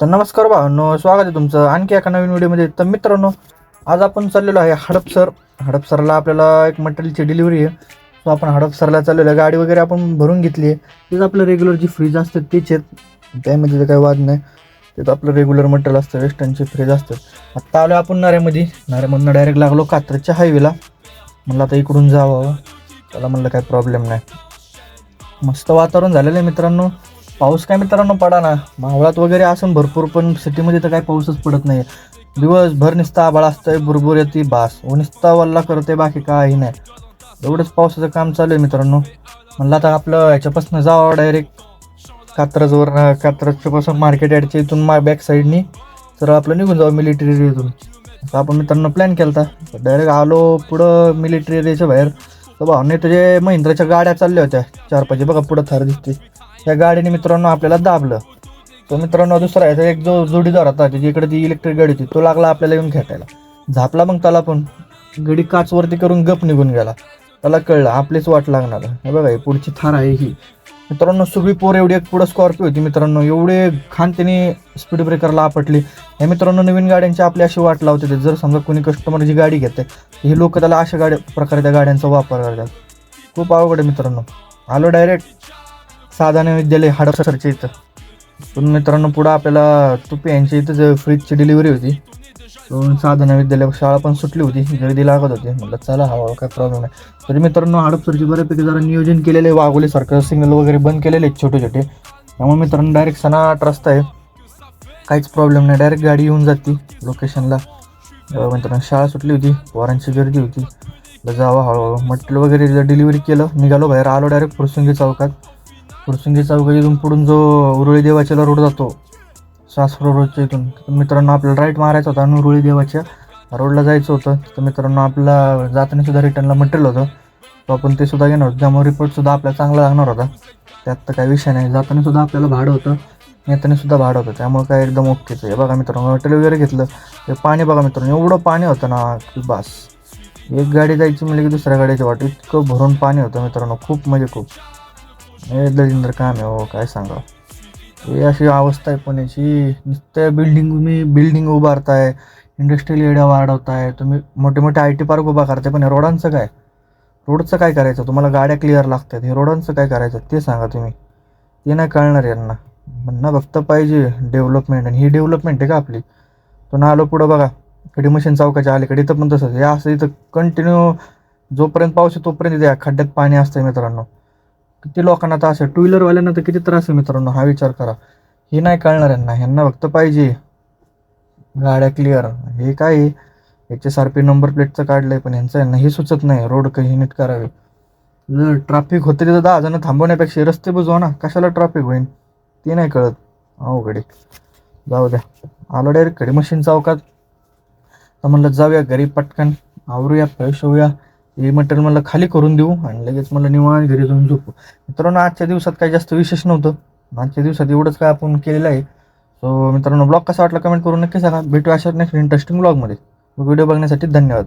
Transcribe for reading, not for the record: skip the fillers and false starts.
तर नमस्कार भावांनो, स्वागत आहे तुमचं आणखी एका नवीन व्हिडिओमध्ये. तर मित्रांनो, आज आपण चाललेलो आहे हडपसरला आपल्याला एक मटेरियलची डिलिव्हरी आहे. सो आपण हडपसरला चाललेलो आहे. गाडी वगैरे आपण भरून घेतली आहे. तेच आपलं रेग्युलर जी फ्रीज असतात तेच आहेत, त्यामध्ये तर काही वाद नाही. तेच आपलं रेग्युलर मटेरियल असतं, वेस्टर्नचे फ्रीज असतात. आत्ता आलो आपण नाऱ्यामधनं डायरेक्ट लागलो कात्रजच्या हायवेला. म्हणलं आता इकडून जावं, त्याला म्हणलं काही प्रॉब्लेम नाही. मस्त वातावरण झालेलं आहे मित्रांनो. पाऊस काय मित्रांनो पडा ना, मावळात वगैरे असून भरपूर, पण सिटीमध्ये तर काही पाऊसच पडत नाही. दिवसभर नुसता आभाळ असतंय, बुरबुर येते बास, नुसता वल्ला करते, बाकी काही नाही. एवढंच पावसाचं काम चालू आहे मित्रांनो. म्हणलं आता आपलं ह्याच्यापासून जावं डायरेक्ट कात्रजच्या पासून मार्केट यार्डच्या इथून बॅक साईडनी तर आपलं निघून जावं मिलिटरी एरियातून. असं आपण मित्रांनो प्लॅन केला होता. डायरेक्ट आलो पुढं मिलिटरी एरियाच्या बाहेर. तर भावने तुझे महिंद्राच्या गाड्या चालल्या होत्या 4-5, बघा पुढं थार दिसते. त्या गाडीने मित्रांनो आपल्याला दाबलं. तो मित्रांनो दुसरा आहे, एक जो जोडीदार होता त्याची इकडे ती इलेक्ट्रिक गाडी होती, तो लागला आपल्याला येऊन खेटायला. झापला मग त्याला पण, गडी काचवरती करून गप निघून गेला. त्याला कळलं आपलीच वाट लागणार. हे बघा ही पुढची थार आहे ही मित्रांनो. सगळी पोर एवढी, एक पुढं स्कॉर्पिओ होती मित्रांनो. एवढे खान त्यांनी स्पीड ब्रेकरला आपटली. हे मित्रांनो नवीन गाड्यांची आपली अशी वाट लावते ते. जर समजा कोणी कस्टमर जी गाडी घेते, हे लोक त्याला अशा प्रकारे त्या गाड्यांचा वापर करतात. खूप अवघड आहे मित्रांनो. आलो डायरेक्ट साधारण विद्यालय हडपसरच्या इथं. पण मित्रांनो पुढं आपल्याला तुपे यांच्या इथं फ्रीजची डिलिव्हरी होती. साधन विद्यालय शाळा पण सुटली होती, गर्दी लागत होती. म्हटलं चला हवा, काय प्रॉब्लेम नाही. तरी मित्रांनो हडपसरची बऱ्यापैकी जरा नियोजन केलेलं आहे. वाघोली सारखं सिग्नल वगैरे बंद केलेले आहेत छोटे छोटे. त्यामुळे मित्रांनो डायरेक्ट सनाट रस्ता आहे, काहीच प्रॉब्लेम नाही. डायरेक्ट गाडी येऊन जाते लोकेशनला. मित्रांनो शाळा सुटली होती, पोरांची गर्दी होती. जावं हळूहळू. मटेरियल वगैरे डिलिव्हरी केलं, निघालो बाहेर. आलो डायरेक्ट फुरसुंगी चौकात. इथून पुढून जो उरुळी देवाच्याला रोड जातो सासरो रोडच्या इथून, मित्रांनो आपल्याला राईट मारायचा होता आणि उरुळी देवाच्या रोडला जायचं होतं. तर मित्रांनो आपला जाताना सुद्धा रिटर्नला मटेरियल होतं, तो आपण ते सुद्धा घेणार होतं. त्यामुळे रिपोर्टसुद्धा आपल्याला चांगला लागणार होता. त्यात तर काही विषय नाही. जाताना सुद्धा आपल्याला भाडं होतं, येताना सुद्धा भाडं होतं. त्यामुळे काय एकदम ओकेच आहे. बघा मित्रांनो मटेरियल वगैरे घेतलं. ते पाणी बघा मित्रांनो, एवढं पाणी होतं ना की बास. एक गाडी जायची म्हणजे की दुसऱ्या गाडीची वाट, इतकं भरून पाणी होतं मित्रांनो. खूप म्हणजे खूप दलिंदर काम आहे हो, काय सांगा. हे अशी अवस्था आहे पुण्याची. नुसत्या बिल्डिंग उभारताय, इंडस्ट्रियल एरिया वाढवताय तुम्ही, मोठे मोठे IT पार्क उभा करताय. पण रोडांचं काय? रोडचं काय करायचं? तुम्हाला गाड्या क्लिअर लागतात, हे रोडांचं काय करायचं ते सांगा तुम्ही. ते नाही कळणार यांना. म्हणणं फक्त पाहिजे डेव्हलपमेंट, आणि ही डेव्हलपमेंट आहे का आपली? तो ना आलो पुढं बघा कडी मशीन चौकाच्या अलीकडे, इथं पण तसंच हे असं. इथं कंटिन्यू जोपर्यंत पाऊस आहे तोपर्यंत इथे खड्ड्यात पाणी असतंय मित्रांनो. किती लोकांना तर असं, टू व्हीलरवाल्यांना तर किती त्रास आहे मित्रांनो, हा विचार करा. हे नाही कळणार ह्यांना फक्त पाहिजे गाड्या क्लिअर. हे काय HSRP नंबर प्लेटचं काढलंय, पण यांना हे सुचत नाही रोड काही नीट करावे. जर ट्रॅफिक होते तिथं 10 जण थांबवण्यापेक्षा रस्ते बुजवा ना, कशाला ट्रॅफिक होईल ते नाही कळत. अवघड आहे. जाऊ द्या. आलो डायरेक्ट खडी मशीन चौकात. तर म्हणलं जाऊया घरी पटकन, आवरूया, फ्रेश होऊया, हे मटेरियल म्हणलं खाली करून देऊ आणि लगेच म्हणलं निवांत घरी जाऊन झोपू. मित्रांनो आजच्या दिवसात काही जास्त विशेष नव्हतं. आजच्या दिवसात एवढंच काय आपण केलेलं आहे. सो मित्रांनो ब्लॉग कसा वाटला कमेंट करून नक्की सांगा. भेटू अशा नेक्स्ट इंटरेस्टिंग ब्लॉगमध्ये. व्हिडिओ बघण्यासाठी धन्यवाद.